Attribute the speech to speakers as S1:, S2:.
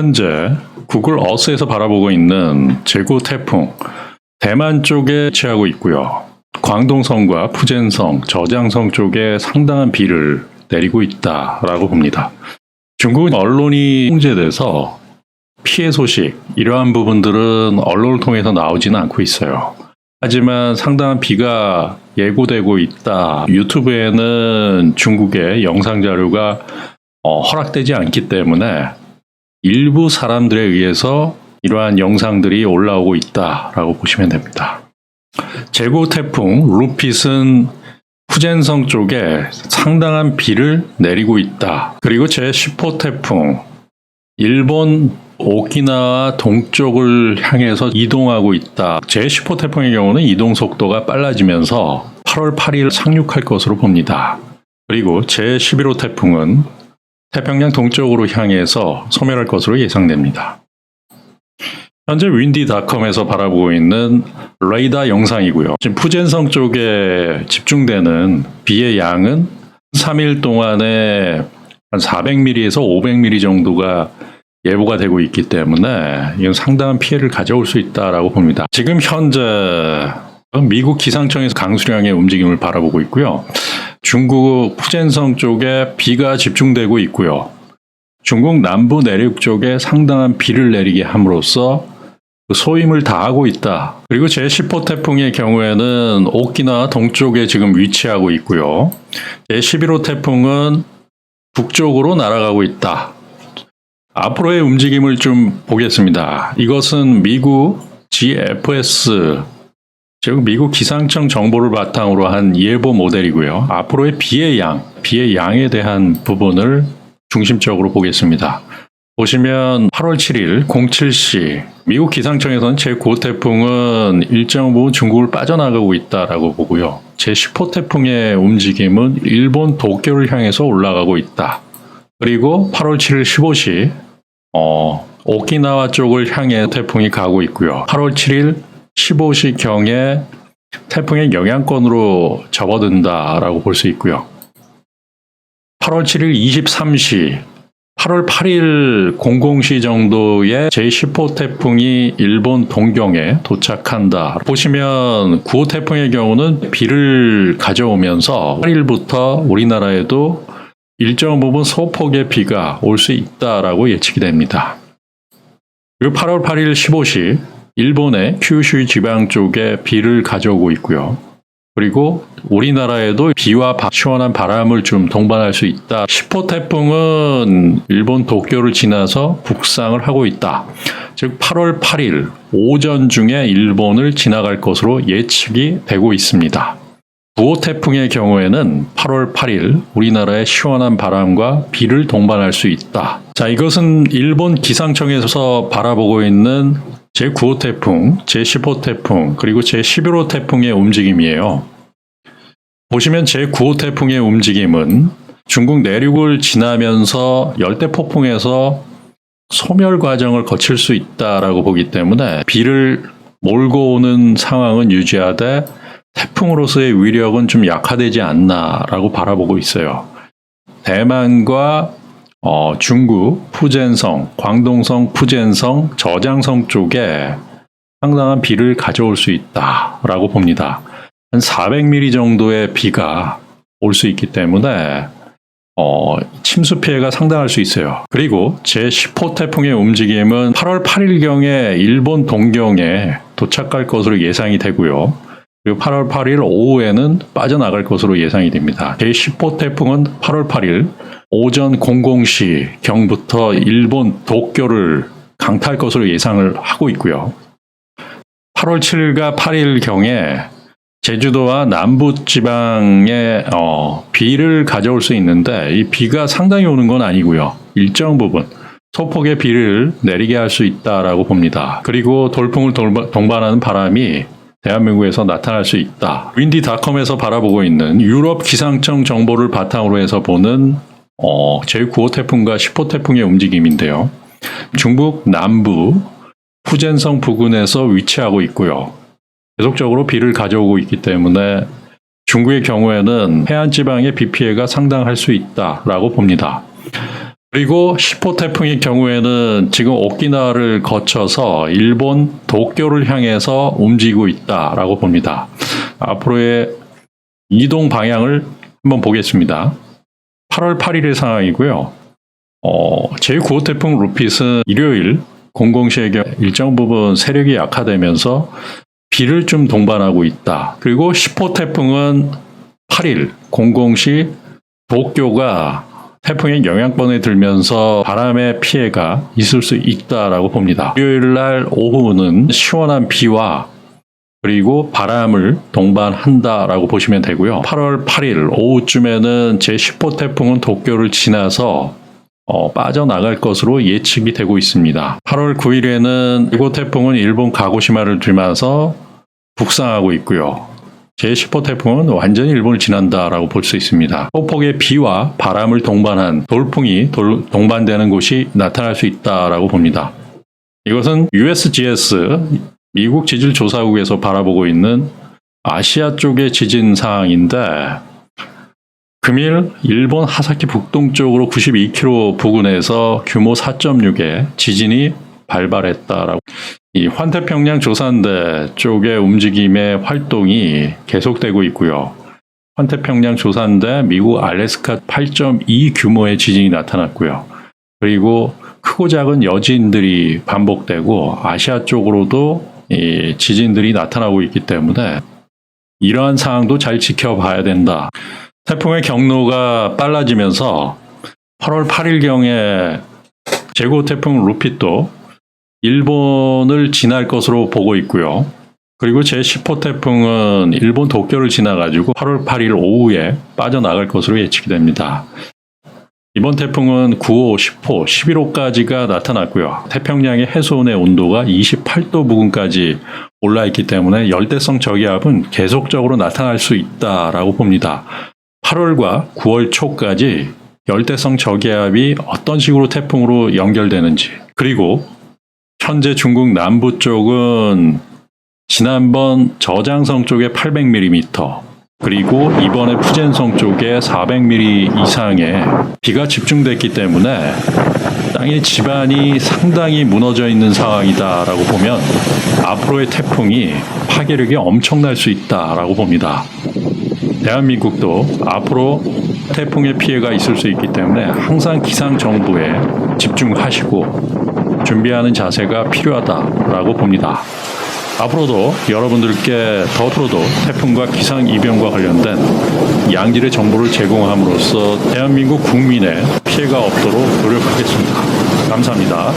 S1: 현재 구글 어스에서 바라보고 있는 제구 태풍, 대만 쪽에 위치하고 있고요. 광동성과 푸젠성, 저장성 쪽에 상당한 비를 내리고 있다라고 봅니다. 중국은 언론이 통제돼서 피해 소식, 이러한 부분들은 언론을 통해서 나오지는 않고 있어요. 하지만 상당한 비가 예고되고 있다. 유튜브에는 중국의 영상 자료가 허락되지 않기 때문에 일부 사람들에 의해서 이러한 영상들이 올라오고 있다라고 보시면 됩니다. 제구 태풍 루핏은 푸젠성 쪽에 상당한 비를 내리고 있다. 그리고 제10호 태풍, 일본 오키나와 동쪽을 향해서 이동하고 있다. 제10호 태풍의 경우는 이동 속도가 빨라지면서 8월 8일 상륙할 것으로 봅니다. 그리고 제11호 태풍은 태평양 동쪽으로 향해서 소멸할 것으로 예상됩니다. 현재 윈디닷컴에서 바라보고 있는 레이더 영상이고요. 지금 푸젠성 쪽에 집중되는 비의 양은 3일 동안에 한 400mm에서 500mm 정도가 예보가 되고 있기 때문에 이건 상당한 피해를 가져올 수 있다고 봅니다. 지금 현재 미국 기상청에서 강수량의 움직임을 바라보고 있고요. 중국 푸젠성 쪽에 비가 집중되고 있고요. 중국 남부 내륙 쪽에 상당한 비를 내리게 함으로써 소임을 다하고 있다. 그리고 제10호 태풍의 경우에는 오키나와 동쪽에 지금 위치하고 있고요. 제11호 태풍은 북쪽으로 날아가고 있다. 앞으로의 움직임을 좀 보겠습니다. 이것은 미국 GFS, 즉 미국 기상청 정보를 바탕으로 한 예보 모델이고요. 앞으로의 비의 양에 대한 부분을 중심적으로 보겠습니다. 보시면 8월 7일 07시 미국 기상청에서는 제9호 태풍은 일정 부분 중국을 빠져나가고 있다라고 보고요. 제10호 태풍의 움직임은 일본 도쿄를 향해서 올라가고 있다. 그리고 8월 7일 15시 오키나와 쪽을 향해 태풍이 가고 있고요. 8월 7일 15시경에 태풍의 영향권으로 접어든다라고 볼 수 있고요. 8월 7일 23시, 8월 8일 00시 정도에 제10호 태풍이 일본 동경에 도착한다. 보시면 9호 태풍의 경우는 비를 가져오면서 8일부터 우리나라에도 일정 부분 소폭의 비가 올 수 있다라고 예측이 됩니다. 그리고 8월 8일 15시 일본의 큐슈 지방 쪽에 비를 가져오고 있고요. 그리고 우리나라에도 비와 시원한 바람을 좀 동반할 수 있다. 10호 태풍은 일본 도쿄를 지나서 북상을 하고 있다. 즉 8월 8일 오전 중에 일본을 지나갈 것으로 예측이 되고 있습니다. 9호 태풍의 경우에는 8월 8일 우리나라의 시원한 바람과 비를 동반할 수 있다. 자, 이것은 일본 기상청에서 바라보고 있는 제9호 태풍, 제10호 태풍, 그리고 제11호 태풍의 움직임이에요. 보시면 제9호 태풍의 움직임은 중국 내륙을 지나면서 열대폭풍에서 소멸 과정을 거칠 수 있다라고 보기 때문에 비를 몰고 오는 상황은 유지하되 태풍으로서의 위력은 좀 약화되지 않나라고 바라보고 있어요. 대만과 중국, 푸젠성, 광동성, 푸젠성, 저장성 쪽에 상당한 비를 가져올 수 있다라고 봅니다. 한 400mm 정도의 비가 올 수 있기 때문에 침수 피해가 상당할 수 있어요. 그리고 제10호 태풍의 움직임은 8월 8일경에 일본 동경에 도착할 것으로 예상이 되고요. 그리고 8월 8일 오후에는 빠져나갈 것으로 예상이 됩니다. 제10호 태풍은 8월 8일 오전 00시 경부터 일본 도쿄를 강타할 것으로 예상을 하고 있고요. 8월 7일과 8일경에 제주도와 남부지방에 비를 가져올 수 있는데 이 비가 상당히 오는 건 아니고요. 일정 부분 소폭의 비를 내리게 할 수 있다라고 봅니다. 그리고 돌풍을 동반하는 바람이 대한민국에서 나타날 수 있다. 윈디닷컴에서 바라보고 있는 유럽 기상청 정보를 바탕으로 해서 보는 제9호 태풍과 10호 태풍의 움직임인데요. 중국 남부 푸젠성 부근에서 위치하고 있고요. 계속적으로 비를 가져오고 있기 때문에 중국의 경우에는 해안 지방의 비 피해가 상당할 수 있다라고 봅니다. 그리고 10호 태풍의 경우에는 지금 오키나와를 거쳐서 일본 도쿄를 향해서 움직이고 있다라고 봅니다. 앞으로의 이동 방향을 한번 보겠습니다. 8월 8일의 상황이고요. 제9호 태풍 루핏은 일요일 00시에 일정 부분 세력이 약화되면서 비를 좀 동반하고 있다. 그리고 10호 태풍은 8일 00시 도쿄가 태풍의 영향권에 들면서 바람의 피해가 있을 수 있다라고 봅니다. 일요일 날 오후는 시원한 비와 그리고 바람을 동반한다라고 보시면 되고요. 8월 8일 오후쯤에는 제10호 태풍은 도쿄를 지나서 빠져나갈 것으로 예측이 되고 있습니다. 8월 9일에는 이곳 태풍은 일본 가고시마를 들면서 북상하고 있고요. 제10호 태풍은 완전히 일본을 지난다라고 볼 수 있습니다. 폭풍의 비와 바람을 동반한 돌풍이 동반되는 곳이 나타날 수 있다라고 봅니다. 이것은 USGS 미국 지질조사국에서 바라보고 있는 아시아 쪽의 지진 상황인데 금일 일본 하사키 북동쪽으로 92km 부근에서 규모 4.6의 지진이 발발했다라고. 이 환태평양 조산대 쪽의 움직임의 활동이 계속되고 있고요. 환태평양 조산대 미국 알래스카 8.2 규모의 지진이 나타났고요. 그리고 크고 작은 여진들이 반복되고 아시아 쪽으로도 이 지진들이 나타나고 있기 때문에 이러한 상황도 잘 지켜봐야 된다. 태풍의 경로가 빨라지면서 8월 8일경에 제9호 태풍 루핏도 일본을 지날 것으로 보고 있고요. 그리고 제10호 태풍은 일본 도쿄를 지나가지고 8월 8일 오후에 빠져나갈 것으로 예측이 됩니다. 이번 태풍은 9호, 10호, 11호까지가 나타났고요. 태평양의 해수온의 온도가 28도 부근까지 올라있기 때문에 열대성 저기압은 계속적으로 나타날 수 있다라고 봅니다. 8월과 9월 초까지 열대성 저기압이 어떤 식으로 태풍으로 연결되는지, 그리고 현재 중국 남부 쪽은 지난번 저장성 쪽에 800mm, 그리고 이번에 푸젠성 쪽에 400mm 이상의 비가 집중됐기 때문에 땅의 지반이 상당히 무너져 있는 상황이다라고 보면 앞으로의 태풍이 파괴력이 엄청날 수 있다라고 봅니다. 대한민국도 앞으로 태풍의 피해가 있을 수 있기 때문에 항상 기상 정보에 집중하시고 준비하는 자세가 필요하다라고 봅니다. 앞으로도 여러분들께 더불어도 태풍과 기상이변과 관련된 양질의 정보를 제공함으로써 대한민국 국민의 피해가 없도록 노력하겠습니다. 감사합니다.